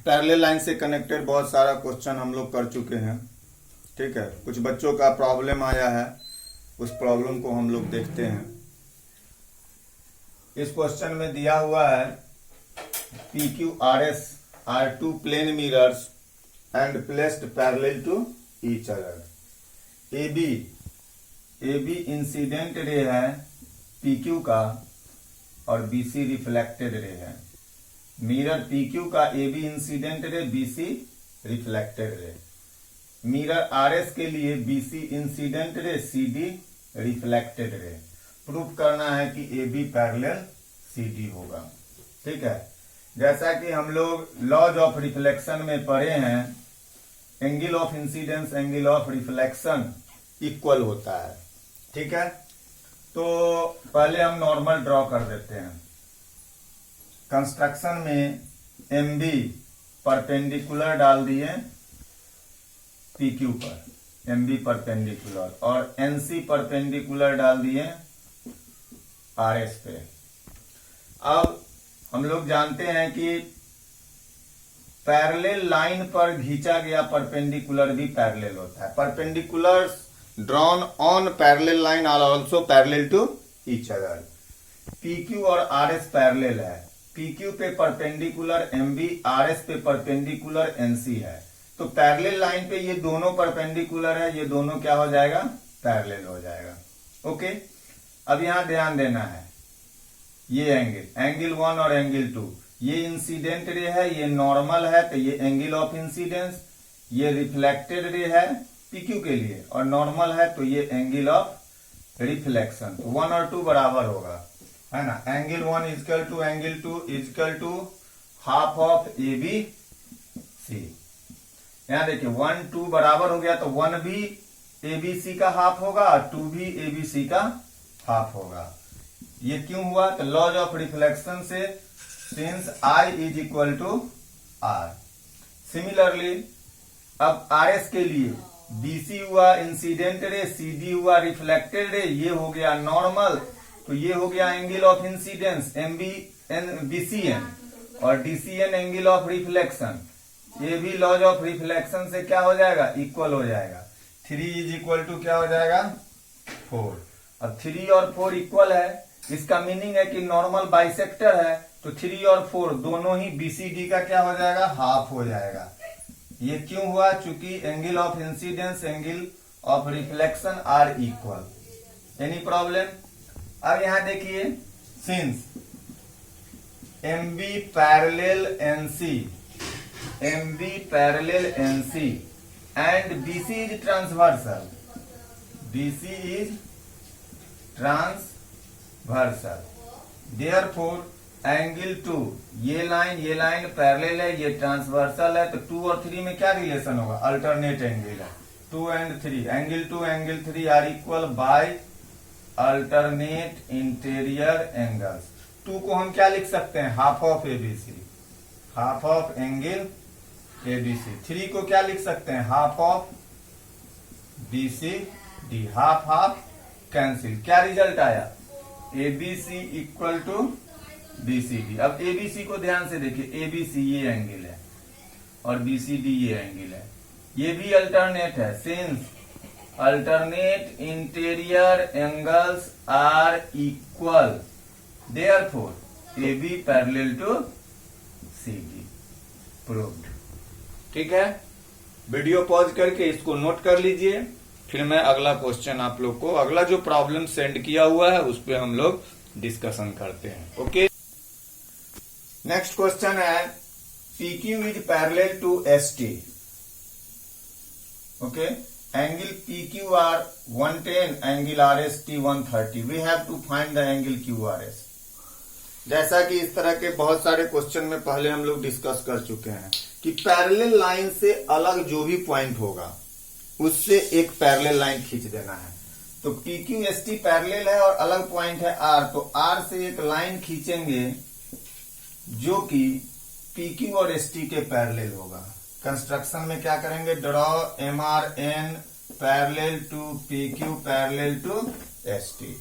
Parallel line से connected बहुत सारा क्वेश्चन हम लोग कर चुके हैं। ठीक है, कुछ बच्चों का प्रॉब्लम आया है, उस प्रॉब्लम को हम लोग देखते हैं। इस क्वेश्चन में दिया हुआ है PQRS are two plane mirrors and placed parallel to each other. AB incident ray है PQ का और BC रिफ्लेक्टेड रे है। मिरर PQ का AB incident ray, BC reflected ray. Mirror RS के लिए BC incident ray, CD reflected ray. Proof करना है कि AB पैरेलल CD होगा। ठीक है, जैसा कि हम लोग लॉज ऑफ रिफ्लेक्शन में पढ़े हैं, angle of incidence angle of reflection equal होता है। ठीक है, तो पहले हम नॉर्मल ड्रॉ कर देते हैं। कंस्ट्रक्शन में MB परपेंडिकुलर डाल दिए PQ पर, MB परपेंडिकुलर, और NC परपेंडिकुलर डाल दिए RS पे। अब हम लोग जानते हैं कि पैरेलल लाइन पर खींचा गया परपेंडिकुलर भी पैरेलल होता है। Perpendiculars drawn on parallel line are also parallel to each other. PQ और RS पैरेलल है। PQ पे परपेंडिकुलर MB, RS पे परपेंडिकुलर NC है। तो पैरेलल लाइन पे ये दोनों परपेंडिकुलर है, ये दोनों क्या हो जाएगा, पैरेलल हो जाएगा। ओके, अब यहां ध्यान देना है, ये एंगल 1 और एंगल 2, ये इंसिडेंट रे है, ये नॉर्मल है, तो ये एंगल ऑफ इंसिडेंस, ये रिफ्लेक्टेड रे है PQ के लिए, और नॉर्मल है तो ये एंगल ऑफ रिफ्लेक्शन। तो 1 और 2 बराबर होगा, है ना। Angle 1 equal to angle 2 equal to half of ABC। यहां देखिए 1 2 बराबर हो गया, तो 1 भी ABC का हाफ होगा और 2 भी ABC का हाफ होगा। ये क्यों हुआ, तो लॉज ऑफ रिफ्लेक्शन से, since I is equal to R। Similarly अब RS के लिए BC हुआ इंसिडेंट रे, CD हुआ रिफ्लेक्टेड रे, ये हो गया नॉर्मल, तो ये हो गया एंगल ऑफ इंसिडेंस BCN, और DCN एंगल ऑफ रिफ्लेक्शन। ये भी लॉज ऑफ रिफ्लेक्शन से क्या हो जाएगा, इक्वल हो जाएगा। 3 इज इक्वल टू क्या हो जाएगा, 4। अब 3 और 4 इक्वल है, इसका मीनिंग है कि नॉर्मल बाइसेक्टर है, तो 3 और 4 दोनों ही BCD का क्या हो जाएगा, हाफ हो जाएगा। ये क्यों हुआ, चूंकि angle of incidence angle of reflection are equal. Any problem. अब यहां देखिए, since MB parallel NC, MB parallel NC and BC is transversal, BC is transversal, therefore angle 2, ये लाइन पैरेलल है, ये ट्रांसवर्सल है, तो 2 और 3 में क्या रिलेशन होगा, अल्टरनेट एंगल है। 2 and 3, angle 2 angle 3 are equal by alternate interior angles. 2 को हम क्या लिख सकते हैं, half of ABC, half of angle ABC। 3 को क्या लिख सकते हैं, half of BCD, half half cancel. क्या रिजल्ट आया, ABC इक्वल टू BCD। अब ABC को ध्यान से देखिए, ABC ये एंगल है और BCD ये एंगल है, ये भी अल्टरनेट है। Since alternate interior angles are equal, therefore AB parallel to CD, proved. ठीक है, वीडियो पॉज करके इसको नोट कर लीजिए, फिर मैं अगला क्वेश्चन आप लोग को, अगला जो प्रॉब्लम सेंड किया हुआ है उस पर हम लोग डिस्कशन करते हैं। ओके, नेक्स्ट क्वेश्चन है PQ is parallel to ST। Okay, angle PQR 110, angle RST 130। We have to find the angle QRS। जैसा कि इस तरह के बहुत सारे क्वेश्चन में पहले हम लोग डिस्कस कर चुके हैं कि पैरेलल लाइन से अलग जो भी पॉइंट होगा उससे एक पैरेलल लाइन खींच देना है। तो PQST पैरेलल है और अलग पॉइंट है R, तो R से एक लाइन खींचेंगे जो कि PQ और ST के पैरेलल होगा। कंस्ट्रक्शन में क्या करेंगे, draw MRN parallel to PQ parallel to ST।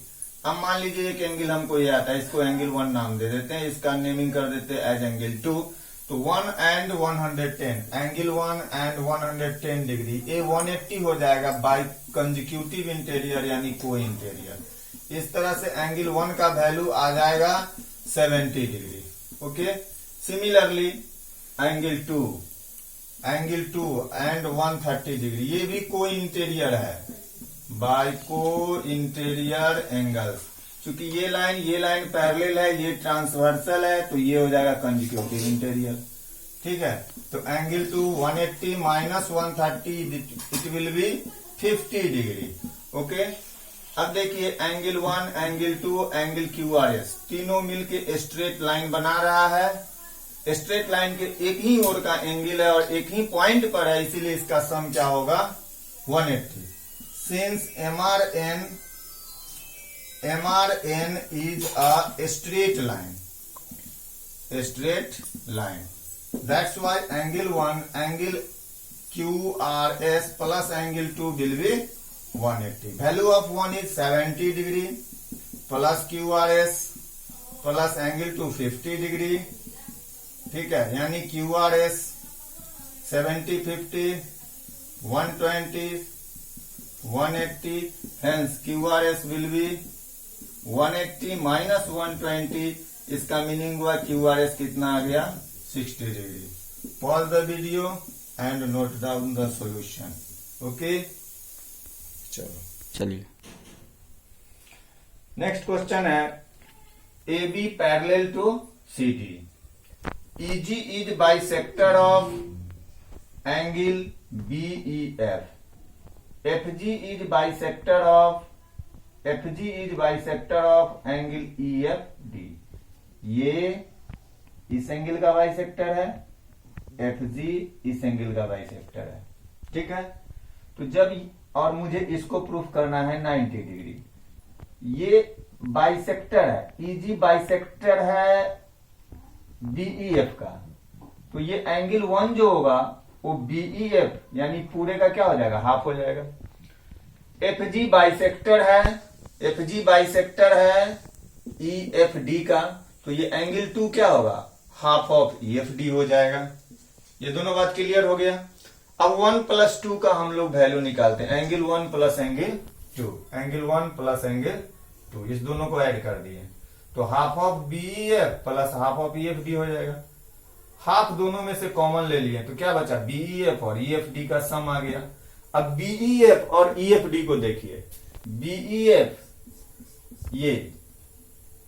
अब मान लीजिए एक एंगल हमको ये आता है, इसको एंगल 1 नाम दे देते हैं, इसका नेमिंग कर देते हैं एज एंगल 2। तो 1 and 110, एंगल 1 and 110 डिग्री, ये 180 हो जाएगा बाय कंजिक्यूटिव इंटीरियर यानी को इंटीरियर। इस तरह से एंगल 1 का वैल्यू आ जाएगा 70 degree. Okay, similarly angle 2 and 130 degree, ये भी को इंटीरियर है बाय को इंटीरियर एंगल्स। क्योंकि ये लाइन पैरेलल है, ये ट्रांसवर्सल है, तो ये हो जाएगा कंजिक्यूटिव इंटीरियर। ठीक है, तो angle 2 180 minus 130 it will be 50 degree. Okay, अब देखिए एंगल 1, एंगल 2, एंगल QRS तीनों मिलके स्ट्रेट लाइन बना रहा है। स्ट्रेट लाइन के एक ही ओर का एंगल है और एक ही पॉइंट पर है, इसीलिए इसका सम क्या होगा 180। Since MRN is a straight line. That's why angle 1, angle QRS plus angle 2 will be 180. Value of 1 is 70 degree plus QRS plus angle 2 50 degree. ठीक है, यानी QRS 70 50 120 180, hence QRS will be 180 minus 120, इसका मीनिंग हुआ QRS कितना आ गया 60 degree. Pause the video and note down the solution. Okay, चलिए next question है AB parallel to CD, EG is bisector of angle BEF, FG is bisector of angle EFD। ये इस angle का bisector है, FG इस angle का bisector है। ठीक है, तो जब और मुझे इसको प्रूफ करना है 90 डिग्री, ये बाइसेक्टर है, EG बाइसेक्टर है BEF का, तो ये एंगल 1 जो होगा वो BEF यानी पूरे का क्या हो जाएगा, हाफ हो जाएगा। FG बाइसेक्टर है EFD का, तो ये एंगल 2 क्या होगा, हाफ ऑफ EFD हो जाएगा। ये दोनों बात क्लियर हो गया। अब 1 प्लस 2 का हम लोग वैल्यू निकालते हैं, angle 1 plus angle 2, angle 1 plus angle 2, इस दोनों को ऐड कर दिए तो half of BEF plus half of EFD हो जाएगा। हाफ दोनों में से कॉमन ले लिए तो क्या बचा, BEF और EFD का सम आ गया। अब BEF और EFD को देखिए, BEF ये,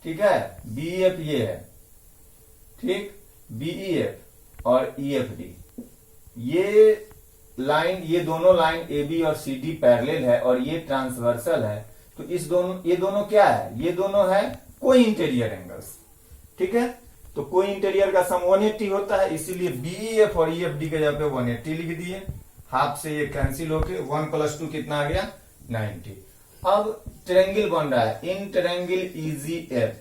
ठीक है, BEF ये है, ठीक, BEF और EFD ये लाइन, ये दोनों लाइन AB और CD पैरेलल है और ये ट्रांसवर्सल है, तो ये दोनों क्या है, ये दोनों है कोई इंटीरियर एंगल्स। ठीक है, तो कोई इंटीरियर का सम 180 होता है, इसीलिए BEF और EFD के जगह पे 180 लिख दिए। हाफ से ये कैंसिल होके 1 प्लस 2 कितना आ गया 90। अब ट्रायंगल बन रहा है, इन ट्रायंगल EGF,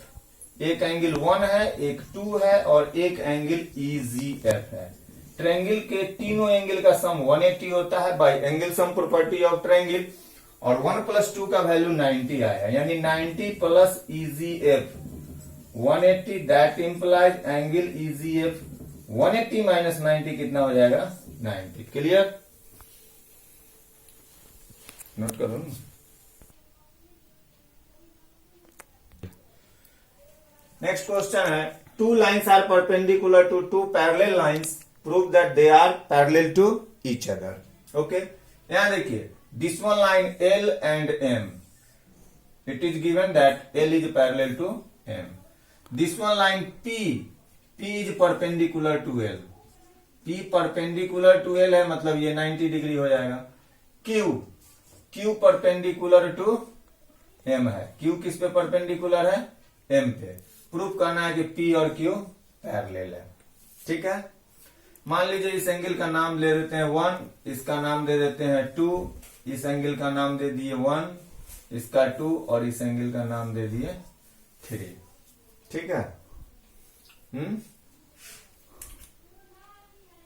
एक एंगल 1 है, एक 2 है और एक एंगल EGF है। ट्रायंगल के तीनों एंगल का सम 180 होता है bye angle sum property of triangle, और 1 प्लस 2 का वैल्यू 90 आया, यानी 90 plus EGF 180, that implies angle EGF 180 minus 90 कितना हो जाएगा 90। क्लियर, नोट करो। नेक्स्ट क्वेश्चन है, two lines are perpendicular to two parallel lines, prove that they are parallel to each other. Okay, यहां देखिए, this one line L and M, it is given that L is parallel to M. This one line P is perpendicular to L, P perpendicular to L है, मतलब ये 90 degree हो जाएगा। Q perpendicular to M है, Q किस पे perpendicular है, M पे। प्रूफ करना है कि P और Q पैरेलल है। ठीक है, मान लीजिए इस एंगल का नाम ले देते हैं 1, इसका नाम दे देते हैं 2, इस एंगल का नाम दे दिए 1, इसका 2 और इस एंगल का नाम दे दिए 3। ठीक है,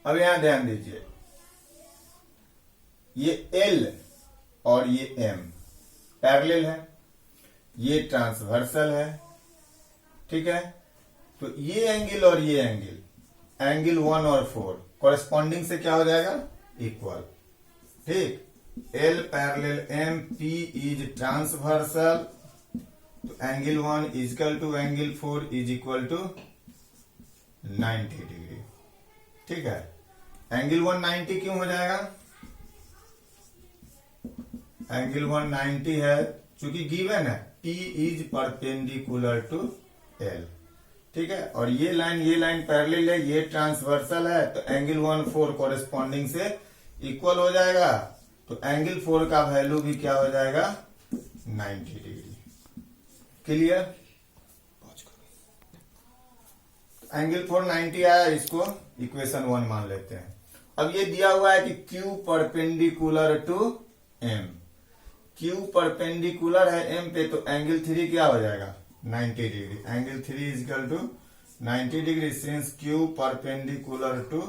अब यहां ध्यान दीजिए, ये L और ये M पैरेलल है, ये ट्रांसवर्सल है। ठीक है, तो ये एंगल और ये एंगल एंगल 1 और 4 कॉरेस्पॉन्डिंग से क्या हो जाएगा, इक्वल। ठीक, L parallel M, P is transversal, तो angle 1 is equal to angle 4 is equal to 90 degree. ठीक है, एंगल 1 90 क्यों हो जाएगा, एंगल 1 90 है चूंकि गिवन है P is perpendicular to L। ठीक है, और ये लाइन पैरेलल है, ये ट्रांसवर्सल है, तो एंगल 1 4 कॉरेस्पॉन्डिंग से इक्वल हो जाएगा, तो एंगल 4 का वैल्यू भी क्या हो जाएगा, 90 डिग्री। क्लियर, एंगल 4 90 आया, इसको इक्वेशन 1 मान लेते हैं। अब ये दिया हुआ है कि Q perpendicular to M, Q perpendicular है M पे, तो एंगल 3 क्या हो जाएगा, 90 degree. Angle 3 is equal to 90 degree since Q perpendicular to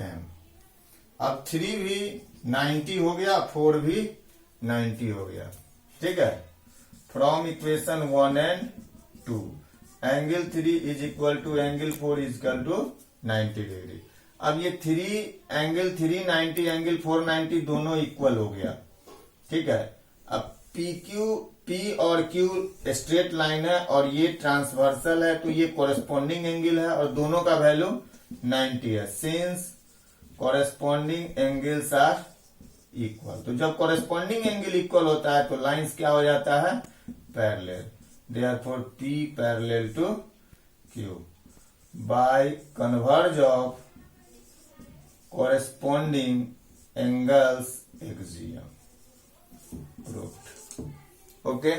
M। अब 3 भी 90 हो गया, 4 भी 90 हो गया। ठीक है, from equation 1 and 2 angle 3 is equal to angle 4 is equal to 90 degree. अब ये 3 एंगल 3 90 एंगल 4 90 दोनों इक्वल हो गया। ठीक है, अब P और Q स्ट्रेट लाइन है और ये ट्रांसवर्सल है, तो ये कोरेस्पॉन्डिंग एंगल है और दोनों का वैल्यू 90 है। Since corresponding angles are equal, तो जब कोरेस्पॉन्डिंग एंगल इक्वल होता है तो लाइंस क्या हो जाता है, parallel. Therefore P parallel to Q by converse of corresponding angles axiom proved. Okay.